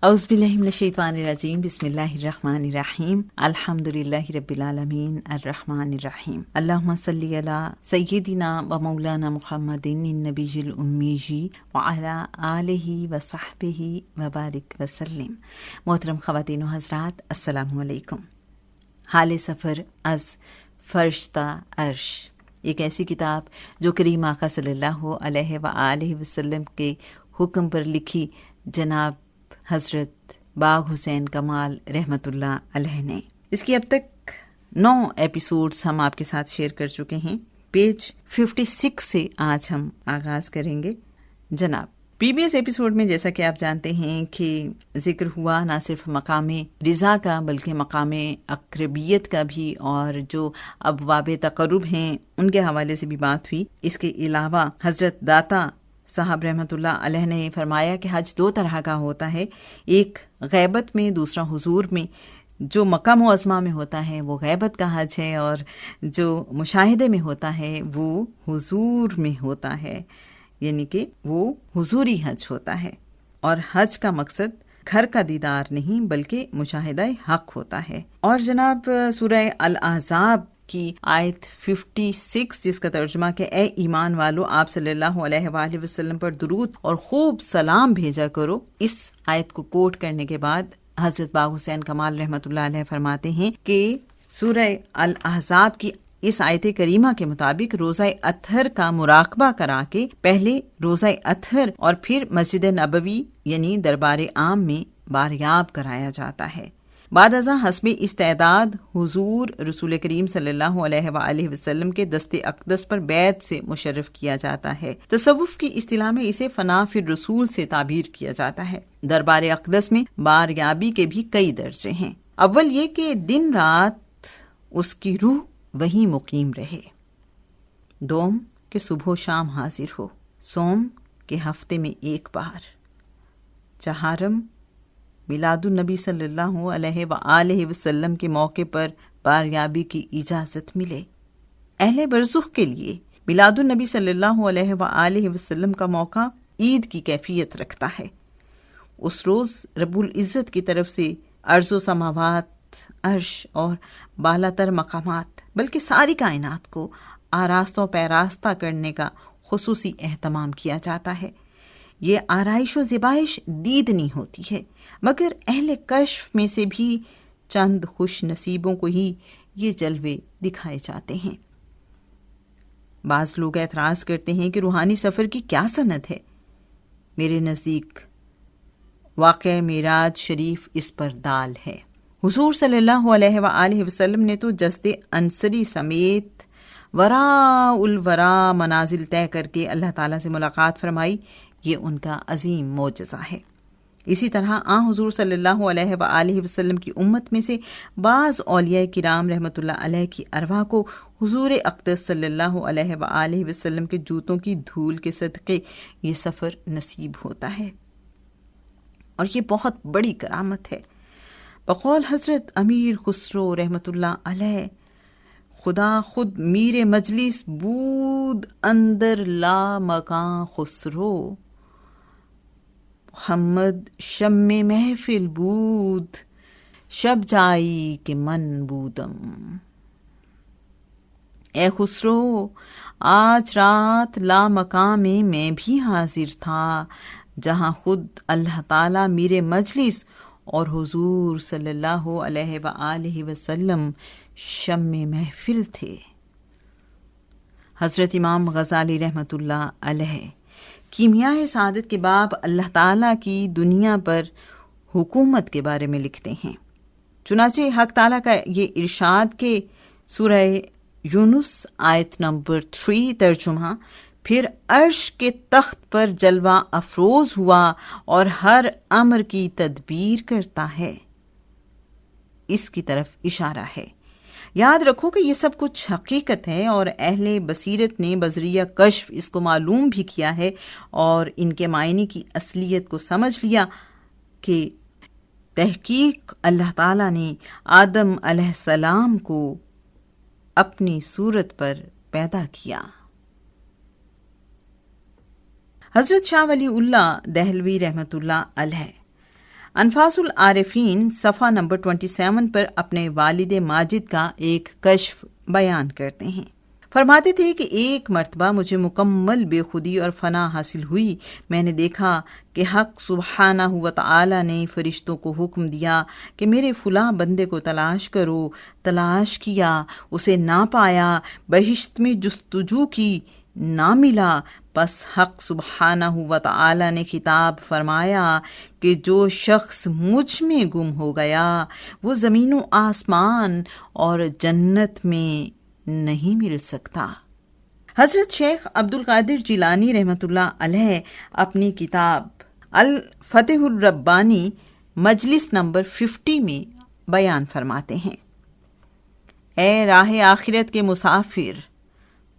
اعوذ باللہ من الشیطان الرجیم، بسم اللہ الرحمن الرحیم، الحمدللہ رب العالمین الرحمن الرحیم، اللہم صلی علی سیدنا و مولانا محمد النبی الامی وعلی آلہ و صحبہ وبارک وسلم۔ محترم خواتین و حضرات، السلام علیکم۔ حال سفر از فرش تا عرش، ایک ایسی کتاب جو کریم آقا صلی اللہ علیہ وآلہ وسلم کے حکم پر لکھی جناب حضرت باغ حسین کمال رحمۃ اللہ علیہ نے۔ اس کی اب تک 9 ایپیسوڈز ہم آپ کے ساتھ شیئر کر چکے ہیں۔ پیج 56 سے آج ہم آغاز کریں گے۔ جناب پریویس ایپیسوڈ میں جیسا کہ آپ جانتے ہیں کہ ذکر ہوا نہ صرف مقام رضا کا بلکہ مقام اقربیت کا بھی، اور جو ابواب تقرب ہیں ان کے حوالے سے بھی بات ہوئی۔ اس کے علاوہ حضرت داتا صاحب رحمۃ اللہ علیہ نے فرمایا کہ حج 2 طرح کا ہوتا ہے، ایک غیبت میں، دوسرا حضور میں۔ جو مکہ معظمہ میں ہوتا ہے وہ غیبت کا حج ہے، اور جو مشاہدے میں ہوتا ہے وہ حضور میں ہوتا ہے، یعنی کہ وہ حضوری حج ہوتا ہے۔ اور حج کا مقصد گھر کا دیدار نہیں بلکہ مشاہدہ حق ہوتا ہے۔ اور جناب سورہ الاحزاب کی آیت 56 جس کا ترجمہ کہ اے ایمان والو آپ صلی اللہ علیہ وآلہ وسلم پر درود اور خوب سلام بھیجا کرو، اس آیت کو کوٹ کرنے کے بعد حضرت باغ حسین کمال رحمۃ اللہ علیہ فرماتے ہیں کہ سورہ الاحزاب کی اس آیت کریمہ کے مطابق روزہ اطہر کا مراقبہ کرا کے پہلے روزہ اطہر اور پھر مسجد نبوی یعنی دربار عام میں باریاب کرایا جاتا ہے۔ بعد ازاں حسب استعداد حضور رسول کریم صلی اللہ علیہ وآلہ وسلم کے دست اقدس پر بیعت سے مشرف کیا جاتا ہے۔ تصوف کی اصطلاح میں اسے فنا فی الرسول سے تعبیر کیا جاتا ہے۔ دربار اقدس میں باریابی کے بھی کئی درجے ہیں۔ اول یہ کہ دن رات اس کی روح وہیں مقیم رہے، دوم کہ صبح و شام حاضر ہو، سوم کہ ہفتے میں 1 بار، چہارم میلاد النبی صلی اللہ علیہ وآلہ وسلم کے موقع پر باریابی کی اجازت ملے۔ اہل برزخ کے لیے میلاد النبی صلی اللہ علیہ وآلہ وسلم کا موقع عید کی کیفیت رکھتا ہے۔ اس روز رب العزت کی طرف سے ارض و سماوات، عرش اور بالاتر مقامات بلکہ ساری کائنات کو آراستہ و پیراستہ کرنے کا خصوصی اہتمام کیا جاتا ہے۔ یہ آرائش و زیبائش دیدنی ہوتی ہے، مگر اہل کشف میں سے بھی چند خوش نصیبوں کو ہی یہ جلوے دکھائے جاتے ہیں۔ بعض لوگ اعتراض کرتے ہیں کہ روحانی سفر کی کیا سند ہے؟ میرے نزدیک واقعہ معراج شریف اس پر دال ہے۔ حضور صلی اللہ علیہ وآلہ وسلم نے تو جسد انصری سمیت وراء الورا منازل طے کر کے اللہ تعالیٰ سے ملاقات فرمائی، یہ ان کا عظیم معجزہ ہے۔ اسی طرح حضور صلی اللہ علیہ وآلہ وسلم کی امت میں سے بعض اولیاء کرام رحمۃ اللہ علیہ کی ارواح کو حضور اقدس صلی اللہ علیہ وآلہ وسلم کے جوتوں کی دھول کے صدقے یہ سفر نصیب ہوتا ہے، اور یہ بہت بڑی کرامت ہے۔ بقول حضرت امیر خسرو رحمۃ اللہ علیہ، خدا خود میر مجلس بود اندر لا مکان خسرو، محمد شم محفل بود شب جائی کہ من بودم۔ اے خسرو، آج رات لا مقام میں بھی حاضر تھا جہاں خود اللہ تعالیٰ میر مجلس اور حضور صلی اللہ علیہ وآلہ وسلم شم محفل تھے۔ حضرت امام غزالی رحمۃ اللہ علیہ کیمیاء سعادت کے باب اللہ تعالیٰ کی دنیا پر حکومت کے بارے میں لکھتے ہیں۔ چنانچہ حق تعالیٰ کا یہ ارشاد کہ سورہ یونس آیت نمبر 3 ترجمہ، پھر عرش کے تخت پر جلوہ افروز ہوا اور ہر امر کی تدبیر کرتا ہے، اس کی طرف اشارہ ہے۔ یاد رکھو کہ یہ سب کچھ حقیقت ہے، اور اہل بصیرت نے بذریعہ کشف اس کو معلوم بھی کیا ہے اور ان کے معنی کی اصلیت کو سمجھ لیا کہ تحقیق اللہ تعالیٰ نے آدم علیہ السلام کو اپنی صورت پر پیدا کیا۔ حضرت شاہ ولی اللہ دہلوی رحمۃ اللہ علیہ انفاس العارفین صفحہ نمبر 27 پر اپنے والد ماجد کا ایک کشف بیان کرتے ہیں۔ فرماتے تھے کہ ایک مرتبہ مجھے مکمل بے خودی اور فنا حاصل ہوئی۔ میں نے دیکھا کہ حق سبحانہ و تعالی نے فرشتوں کو حکم دیا کہ میرے فلاں بندے کو تلاش کرو۔ تلاش کیا، اسے نہ پایا، بہشت میں جستجو کی، نہ ملا۔ پس حق سبحانہ و تعالی نے خطاب فرمایا کہ جو شخص مجھ میں گم ہو گیا وہ زمین و آسمان اور جنت میں نہیں مل سکتا۔ حضرت شیخ عبد القادر جیلانی رحمۃ اللہ علیہ اپنی کتاب الفتح الربانی مجلس نمبر 50 میں بیان فرماتے ہیں، اے راہ آخرت کے مسافر،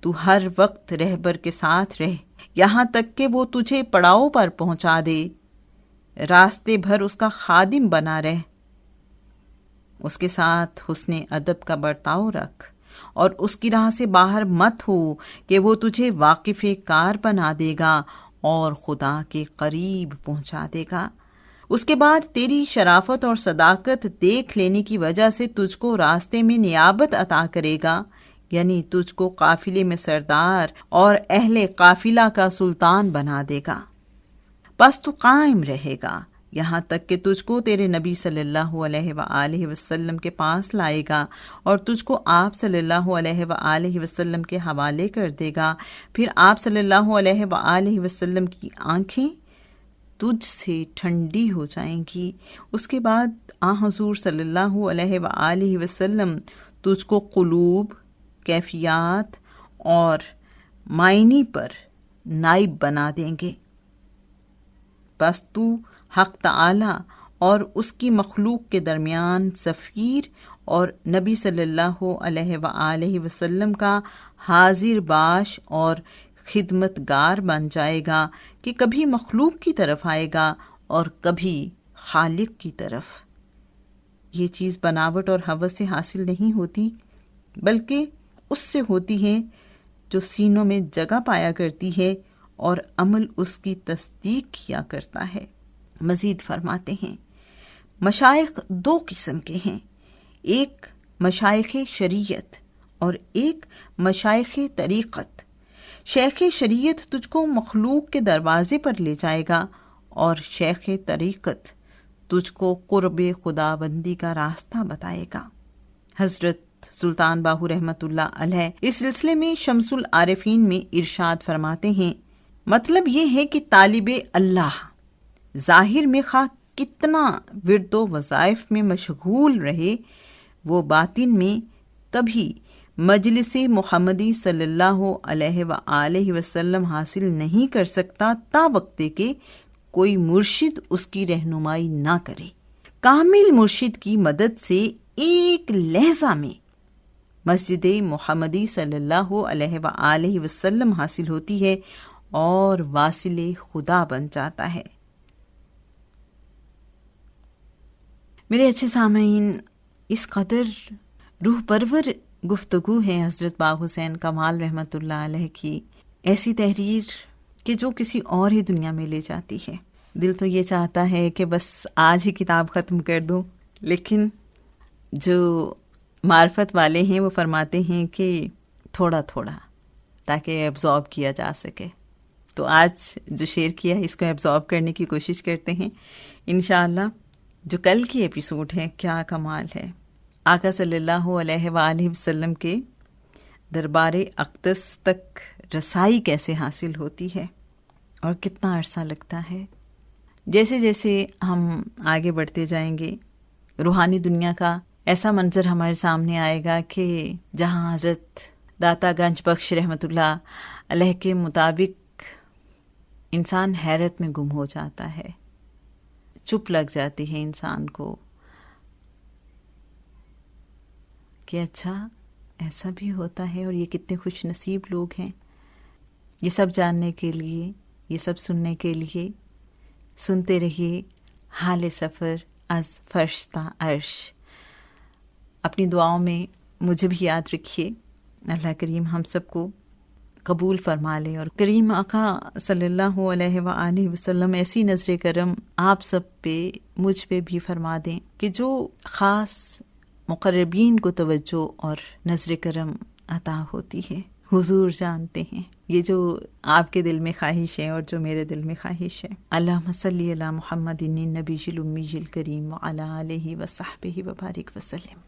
تو ہر وقت رہبر کے ساتھ رہ یہاں تک کہ وہ تجھے پڑاؤ پر پہنچا دے۔ راستے بھر اس کا خادم بنا رہ، اس کے ساتھ حسن ادب کا برتاؤ رکھ اور اس کی راہ سے باہر مت ہو کہ وہ تجھے واقف کار بنا دے گا اور خدا کے قریب پہنچا دے گا۔ اس کے بعد تیری شرافت اور صداقت دیکھ لینے کی وجہ سے تجھ کو راستے میں نیابت عطا کرے گا، یعنی تجھ کو قافلے میں سردار اور اہل قافلہ کا سلطان بنا دے گا۔ بس تو قائم رہے گا یہاں تک کہ تجھ کو تیرے نبی صلی اللہ علیہ وآلہ وسلم کے پاس لائے گا اور تجھ کو آپ صلی اللہ علیہ وآلہ وسلم کے حوالے کر دے گا۔ پھر آپ صلی اللہ علیہ وآلہ وسلم کی آنکھیں تجھ سے ٹھنڈی ہو جائیں گی۔ اس کے بعد حضور صلی اللہ علیہ وآلہ وسلم تجھ کو قلوب، کیفیات اور معنی پر نائب بنا دیں گے۔ بس تو حق تعالی اور اس کی مخلوق کے درمیان سفیر اور نبی صلی اللہ علیہ وآلہ وسلم کا حاضر باش اور خدمت گار بن جائے گا کہ کبھی مخلوق کی طرف آئے گا اور کبھی خالق کی طرف۔ یہ چیز بناوٹ اور ہوس سے حاصل نہیں ہوتی، بلکہ اس سے ہوتی ہے جو سینوں میں جگہ پایا کرتی ہے اور عمل اس کی تصدیق کیا کرتا ہے۔ مزید فرماتے ہیں، مشائخ دو قسم کے ہیں، ایک مشائخ شریعت اور ایک مشائخ طریقت۔ شیخ شریعت تجھ کو مخلوق کے دروازے پر لے جائے گا اور شیخ طریقت تجھ کو قرب خدا بندی کا راستہ بتائے گا۔ حضرت سلطان باہو رحمۃ اللہ علیہ اس سلسلے میں شمس العارفین میں ارشاد فرماتے ہیں، مطلب یہ ہے کہ طالب اللہ ظاہر میں خواہ کتنا ورد و وظائف میں مشغول رہے، وہ باطن میں کبھی مجلس محمدی صلی اللہ علیہ وآلہ وسلم حاصل نہیں کر سکتا تا وقت کہ کوئی مرشد اس کی رہنمائی نہ کرے۔ کامل مرشد کی مدد سے ایک لحظہ میں مسجد محمدی صلی اللہ علیہ وآلہ وسلم حاصل ہوتی ہے اور واصل خدا بن جاتا ہے۔ میرے اچھے سامعین، اس قدر روح پرور گفتگو ہے حضرت باغ حسین کمال رحمۃ اللہ علیہ کی، ایسی تحریر کہ جو کسی اور ہی دنیا میں لے جاتی ہے۔ دل تو یہ چاہتا ہے کہ بس آج ہی کتاب ختم کر دوں، لیکن جو معرفت والے ہیں وہ فرماتے ہیں کہ تھوڑا تھوڑا تاکہ ایبزارب کیا جا سکے۔ تو آج جو شیئر کیا ہے اس کو ایبزارب کرنے کی کوشش کرتے ہیں انشاءاللہ۔ جو کل کی ایپیسوڈ ہے، کیا کمال ہے، آقا صلی اللہ علیہ وآلہ وسلم کے دربار اقدس تک رسائی کیسے حاصل ہوتی ہے اور کتنا عرصہ لگتا ہے۔ جیسے جیسے ہم آگے بڑھتے جائیں گے، روحانی دنیا کا ایسا منظر ہمارے سامنے آئے گا کہ جہاں حضرت داتا گنج بخش رحمۃ اللہ علیہ کے مطابق انسان حیرت میں گم ہو جاتا ہے، چپ لگ جاتی ہے انسان کو کہ اچھا ایسا بھی ہوتا ہے، اور یہ کتنے خوش نصیب لوگ ہیں۔ یہ سب جاننے کے لیے، یہ سب سننے کے لیے سنتے رہیے حال سفر از فرش تا عرش۔ اپنی دعاؤں میں مجھے بھی یاد رکھیے۔ اللہ کریم ہم سب کو قبول فرما لے، اور کریم آقا صلی اللہ علیہ وآلہ وسلم ایسی نظر کرم آپ سب پہ، مجھ پہ بھی فرما دیں کہ جو خاص مقربین کو توجہ اور نظر کرم عطا ہوتی ہے، حضور جانتے ہیں یہ جو آپ کے دل میں خواہش ہے اور جو میرے دل میں خواہش ہے۔ اللہم صلی علی محمد النبی الامی الکریم وعلی آلہ وصحبہ وبارک وسلم۔